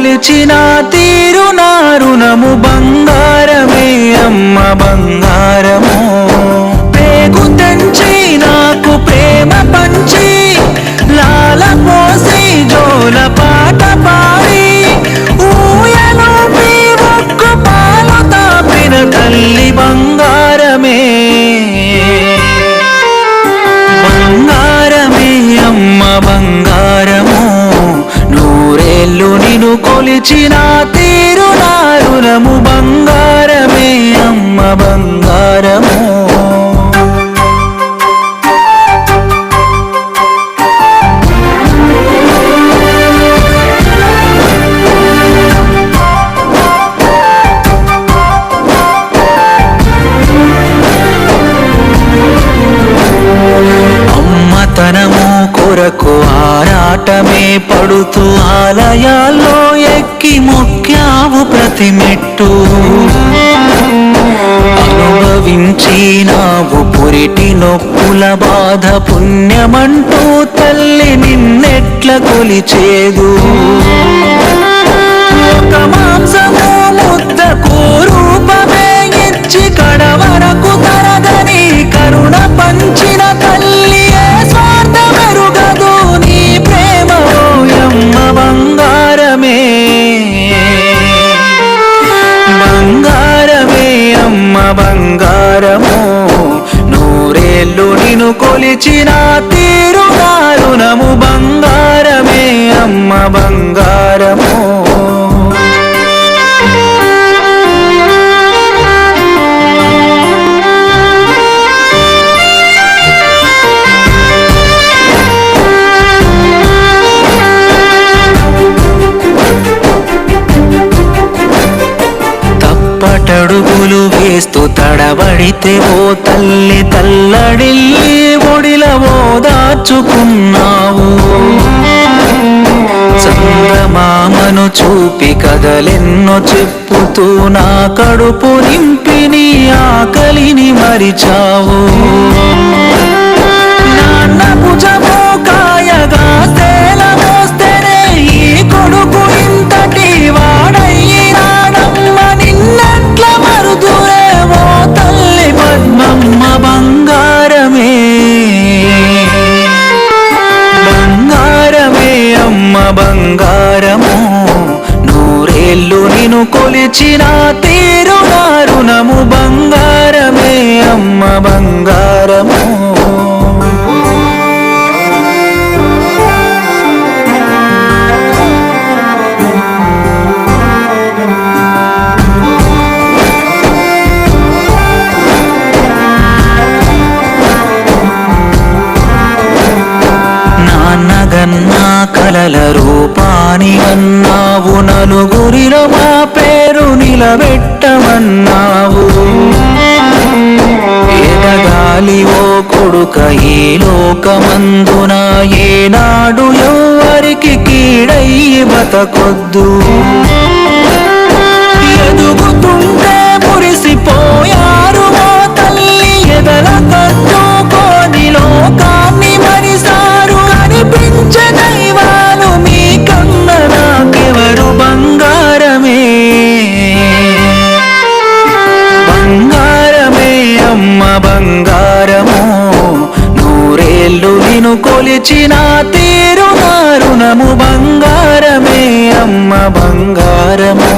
కొలిచిన తీరు నా రుణము బంగారమే అమ్మ బంగారము పేగు తెంచి నాకు ప్రేమ పంచి లాల పోసి జోల పాట పాడి ఊయలో ఒక్కు పాలు తాపిన తల్లి బంగారమే బంగారమే అమ్మ బంగారము నూరేళ్ళు నిన్ను కొలిచిన తీరు నా రుణము బంగారమే అమ్మ బంగారము తనము కొరకు ఆరాటమే పడుతూ ఆలయాల్లో ఎక్కి మొక్కావు ప్రతి మెట్టు అనుభవించినావు పురిటి నొప్పుల బాధ పుణ్యమంటూ తల్లి నిన్నెట్ల కొలిచేదు ఒక మాంసము ముద్దకు రూపమే ఇచ్చి కడవరకు తరగని కరుణ పంచిన తల్లి స్వార్థమెరుగదు నీ ప్రేమ ఓయమ్మ బంగారమే బంగారమే అమ్మ బంగారము నూరేళ్ళు నిన్ను కొలిచిన తీరు నా రుణము బంగారమే అమ్మ బంగారము పటడుగులు వేస్తూ తడబడితే ఓ తల్లి తల్లడిల్లి ఒడిల ఓదార్చుకున్నావు చందమామను చూపి కథలెన్నో చెప్పుతూ నా కడుపు నింపి నీ ఆకలిని మరిచావు నాన్న భుజము కాయగా సేల మోస్తేనే ఈ కొడుకు ఇంతటి వాడయ్యినాడమ్మ నిన్నట్ల మరుదురేమో తల్లి పద్మమ్మ బంగారమే బంగారమే అమ్మ బంగారము నూరేళ్ళు నిన్ను కొలిచిన తీరు నా రుణము బంగారమే అమ్మ బంగారము నాన్నగన్నా కలల రూపాని అన్నావు నలుగురిలో మా పేరు నిలబెట్టమన్నావు ఎదగాలి ఓ కొడుక ఈ లోకమందున ఏనాడు ఎవరికి కీడయ్యి బతకొద్దు ఎదుగుతుంటే మురిసిపోయారు ఓ తల్లి ఎదల కట్టుకోని లోకాన్ని మరిసారు కనిపించే దైవాలు మీ కన్న నాకెవరు బంగారమే బంగారమే అమ్మ బంగారము నూరేళ్ళు నిన్ను కొలిచిన తీరు నా రుణము బంగారమే అమ్మ బంగారము